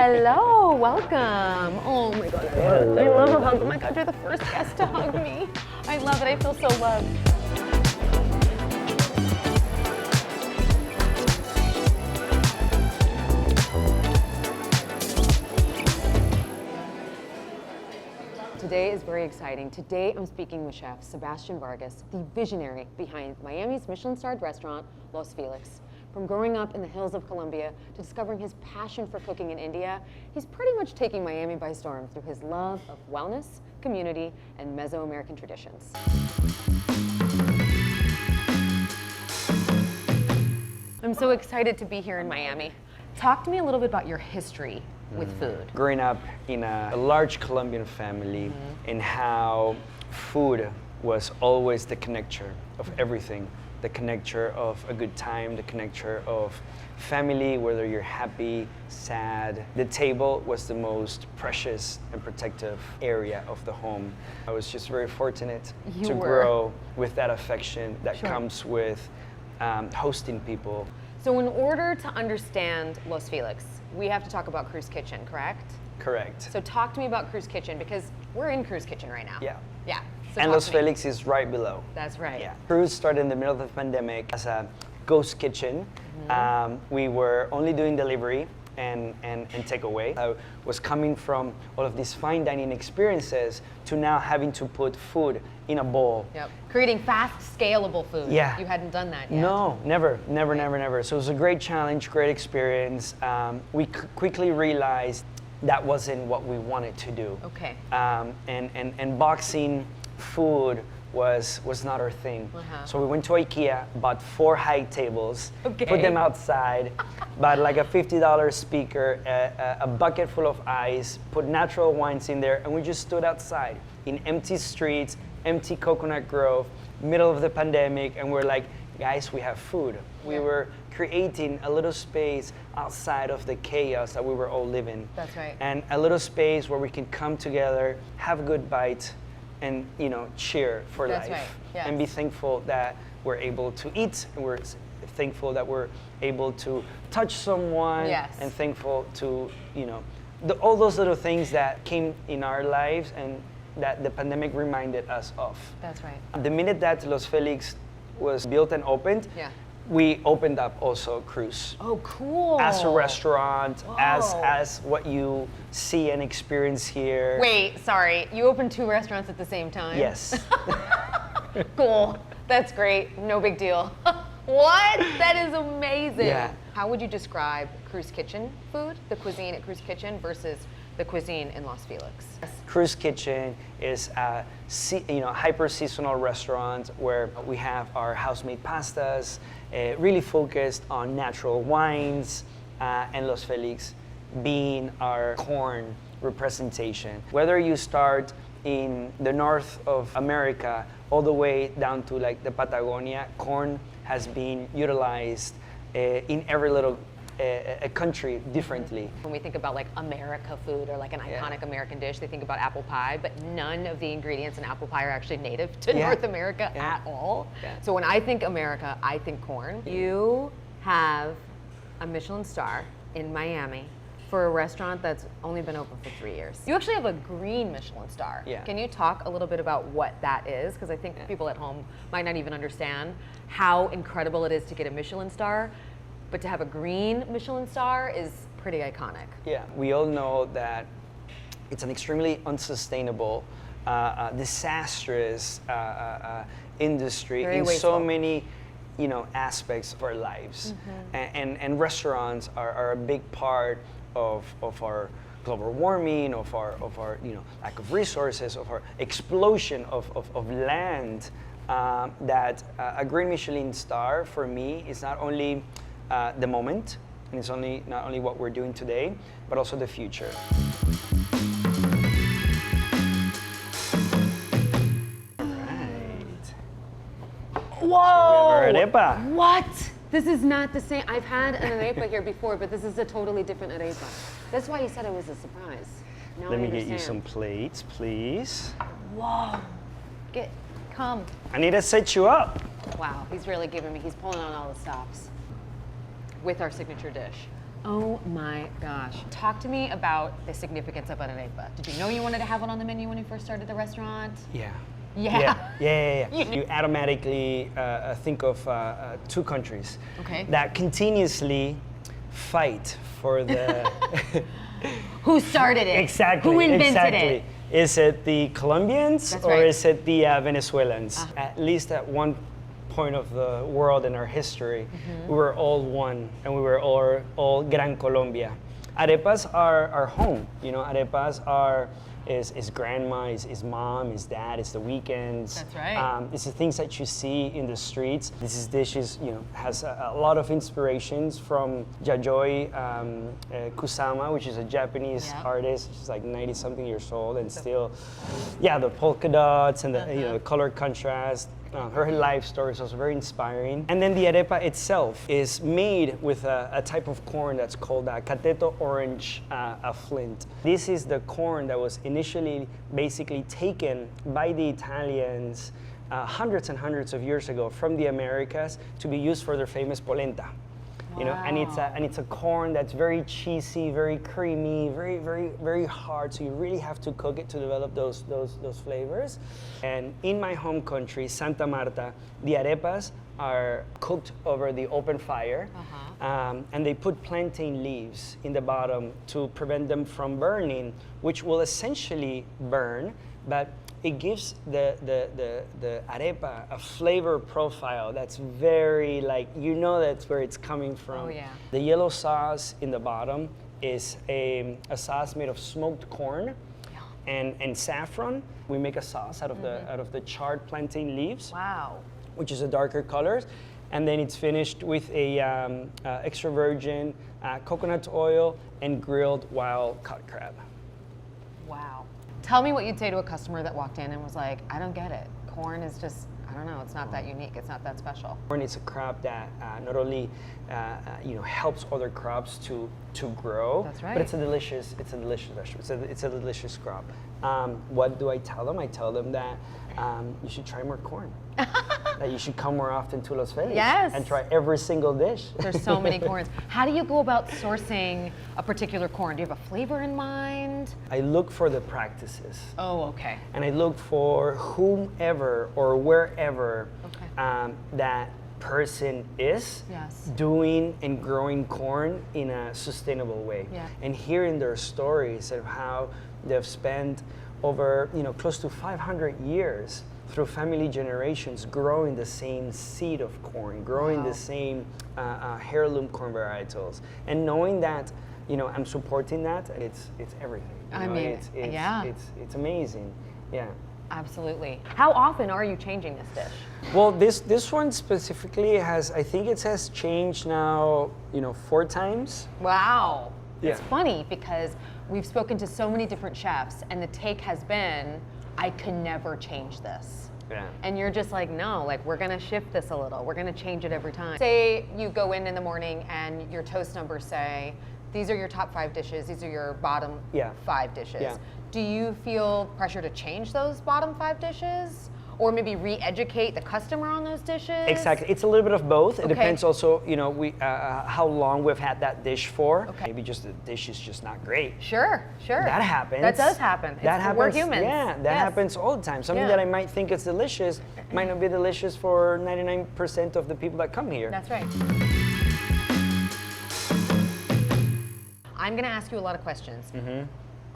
Hello, welcome. Oh my God, I love a hug. Oh my God, you're the first guest to hug me. I love it, I feel so loved. Today is very exciting. Today I'm speaking with Chef Sebastián Vargas, the visionary behind Miami's Michelin-starred restaurant, Los Félix. From growing up in the hills of Colombia to discovering his passion for cooking in India, he's pretty much taking Miami by storm through his love of wellness, community, and Mesoamerican traditions. I'm so excited to be here in Miami. Talk to me a little bit about your history with food. Growing up in a large Colombian family, and how food was always the connector of everything. The connector of a good time, the connector of family, whether you're happy, sad. The table was the most precious and protective area of the home. I was just very fortunate to grow with that affection that comes with hosting people. So in order to understand Los Félix, we have to talk about Krüs Kitchen, correct? Correct. So talk to me about Krüs Kitchen, because we're in Krüs Kitchen right now. Yeah. Yeah. So and Los Félix is right below. That's right. Yeah. Krüs started in the middle of the pandemic as a ghost kitchen. We were only doing delivery and takeaway. I was coming from all of these fine dining experiences to now having to put food in a bowl. Yep. Creating fast, scalable food. Yeah. You hadn't done that yet. No, never. So it was a great challenge, great experience. We quickly realized that wasn't what we wanted to do. Okay. And boxing food was not our thing. So we went to IKEA, bought 4 high tables, put them outside, bought like a $50 speaker, a bucket full of ice, put natural wines in there, and we just stood outside in empty streets, empty coconut grove, middle of the pandemic, and we're like, guys, we have food. We were creating a little space outside of the chaos that we were all living. That's right. And a little space where we can come together, have a good bite, and cheer for life. Right. Yes. And be thankful that we're able to eat, and we're thankful that we're able to touch someone, and thankful to all those little things that came in our lives and that the pandemic reminded us of. That's right. The minute that Los Félix was built and opened, we opened up also Krüs. Oh, cool. As a restaurant, as what you see and experience here. Wait, sorry, you opened 2 restaurants at the same time? Yes. Cool, that's great, no big deal. What? That is amazing. Yeah. How would you describe Krüs Kitchen food, the cuisine at Krüs Kitchen versus the cuisine in Los Félix? Krüs Kitchen is a hyper-seasonal restaurant where we have our house-made pastas, really focused on natural wines, and Los Félix being our corn representation. Whether you start in the north of America all the way down to like the Patagonia, corn has been utilized in every little a country differently. When we think about like America food or like an iconic American dish, they think about apple pie, but none of the ingredients in apple pie are actually native to North America at all. So when I think America, I think corn. You have a Michelin star in Miami for a restaurant that's only been open for 3 years. You actually have a green Michelin star. Can you talk a little bit about what that is? Because I think people at home might not even understand how incredible it is to get a Michelin star. But to have a green Michelin star is pretty iconic. Yeah, we all know that it's an extremely unsustainable, disastrous industry in so many, aspects of our lives. And restaurants are a big part of our global warming, of our lack of resources, of our explosion of land. That a green Michelin star for me is not only the moment, and it's not only what we're doing today, but also the future. All right. Whoa! Arepa. What? This is not the same. I've had an arepa here before, but this is a totally different arepa. That's why you said it was a surprise. Now Let me get you some plates, please. Whoa. Come. I need to set you up. Wow, he's really giving me, he's pulling on all the stops with our signature dish. Oh my gosh. Talk to me about the significance of an arepa. Did you know you wanted to have one on the menu when you first started the restaurant? Yeah. Yeah. You automatically think of two countries okay. that continuously fight for the... Who started it? Exactly. Who invented it? Is it the Colombians That's or right. is it the Venezuelans? At least at one point of the world in our history, we were all one, and we were all Gran Colombia. Arepas are home. You know, arepas are is grandma, is mom, is dad, is the weekends. That's right. It's the things that you see in the streets. This dishes, you know, has a lot of inspirations from Yayoi Kusama, which is a Japanese artist. She's like 90-something years old and still, the polka dots and the you know, the color contrast. Her life story is also very inspiring. And then the arepa itself is made with a type of corn that's called cateto orange flint. This is the corn that was initially basically taken by the Italians hundreds and hundreds of years ago from the Americas to be used for their famous polenta. You know, and it's a corn that's very cheesy, very creamy, very hard. So you really have to cook it to develop those flavors. And in my home country, Santa Marta, the arepas are cooked over the open fire, and they put plantain leaves in the bottom to prevent them from burning, which will essentially burn, but it gives the arepa a flavor profile that's very, like, you know that's where it's coming from. Oh, yeah. The yellow sauce in the bottom is a sauce made of smoked corn and saffron. We make a sauce out of the charred plantain leaves. Wow. Which is a darker color. And then it's finished with a extra virgin coconut oil and grilled wild caught crab. Wow. Tell me what you'd say to a customer that walked in and was like, I don't get it. Corn is just, I don't know, it's not that unique, it's not that special. Corn is a crop that not only helps other crops to grow, That's right. but it's a delicious vegetable. It's a delicious crop. What do I tell them? I tell them that you should try more corn. That you should come more often to Los Félix and try every single dish. There's so many corns. How do you go about sourcing a particular corn? Do you have a flavor in mind? I look for the practices. Oh, okay. And I look for whomever or wherever that person is doing and growing corn in a sustainable way. Yeah. And hearing their stories of how they've spent over, close to 500 years through family generations growing the same seed of corn, growing the same heirloom corn varietals, and knowing that, I'm supporting that, it's everything. It's amazing. Yeah. Absolutely. How often are you changing this dish? Well, this one specifically has changed now, 4 times. Wow. Yeah. It's funny because we've spoken to so many different chefs and the take has been, I can never change this. Yeah. And you're just like, no, like we're gonna shift this a little. We're gonna change it every time. Say you go in the morning and your toast numbers say, these are your top 5 dishes, these are your bottom 5 dishes. Yeah. Do you feel pressure to change those bottom 5 dishes? Or maybe re-educate the customer on those dishes? Exactly. It's a little bit of both. It depends also, how long we've had that dish for. Okay. Maybe just the dish is just not great. Sure. That happens. That does happen. We're humans. Yeah, that happens all the time. Something that I might think is delicious might not be delicious for 99% of the people that come here. That's right. I'm gonna ask you a lot of questions.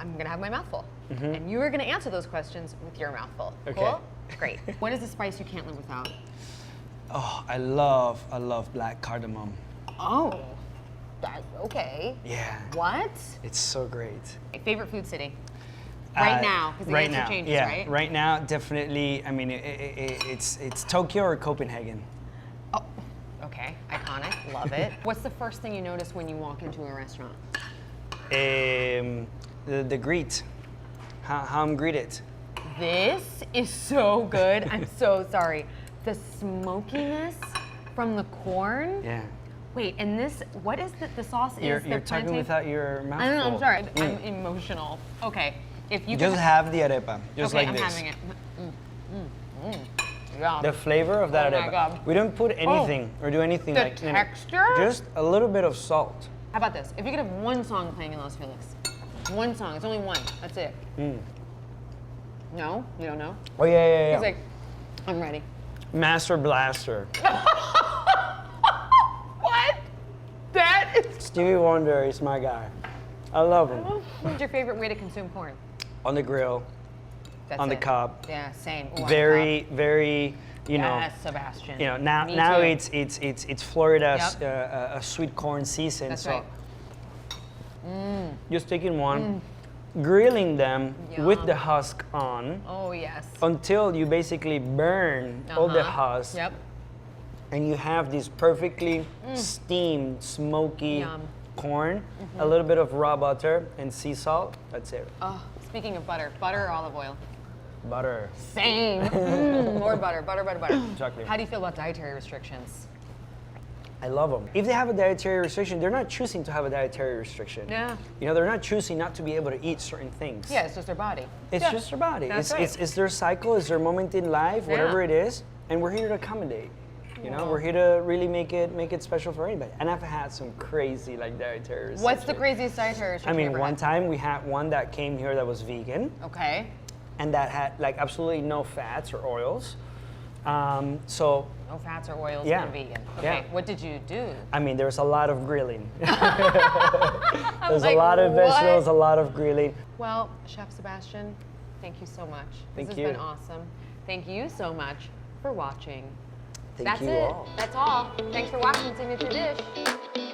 I'm gonna have my mouth full. And you are gonna answer those questions with your mouth full. Okay. Cool? Great. What is the spice you can't live without? Oh, I love black cardamom. Oh, that's okay. Yeah. What? It's so great. Favorite food city? Right now, because the answer changes, right? Right now, definitely. I mean, it's Tokyo or Copenhagen. Oh, okay. Iconic. Love it. What's the first thing you notice when you walk into a restaurant? The greet. How I'm greeted. This is so good. I'm so sorry. The smokiness from the corn. Yeah. Wait, and this, what is the sauce? You're talking without your mouth I don't know, full. I'm sorry. I'm emotional. Okay, if you just have the arepa, just okay, like this. I'm having it. Yeah. The flavor of that Oh arepa. my God. We don't put anything or do anything The like texture? Just a little bit of salt. How about this? If you could have one song playing in Los Felix, one song, it's only one, that's it. No? You don't know? Oh, yeah. He's like, I'm ready. Master Blaster. What? That is... Stevie Wonder is my guy. I love him. What's your favorite way to consume corn? On the grill, That's on the it. cob. Yeah, same. Ooh, Very, very, you know. Yes, Sebastian. You know, Me now too. it's Florida's sweet corn season. That's so right. just taking one, grilling them with Yum. the husk on Oh, yes. until you basically burn all the husk. Yep. And you have this perfectly steamed, smoky Yum. corn, a little bit of raw butter and sea salt. That's it. Oh, speaking of butter or olive oil? Butter. Same. More butter. Exactly. How do you feel about dietary restrictions? I love them. If they have a dietary restriction, they're not choosing to have a dietary restriction. Yeah. You know, they're not choosing not to be able to eat certain things. Yeah, it's just their body. It's just their body. That's It's their cycle, it's their moment in life, whatever it is, and we're here to accommodate. You know, we're here to really make it special for anybody. And I've had some crazy dietary restrictions. What's the craziest dietary restriction I you mean, ever one had? time we had one that came here that was vegan. Okay. And that had absolutely no fats or oils. So No fats or oils Yeah. and vegan. Okay. Yeah. What did you do? I mean, there's a lot of grilling. There's like, a lot of what? vegetables, a lot of grilling. Well, Chef Sebastián, thank you so much. Thank This you. has been awesome. Thank you so much for watching. Thank That's you it. all. That's all. Thanks for watching Signature Dish.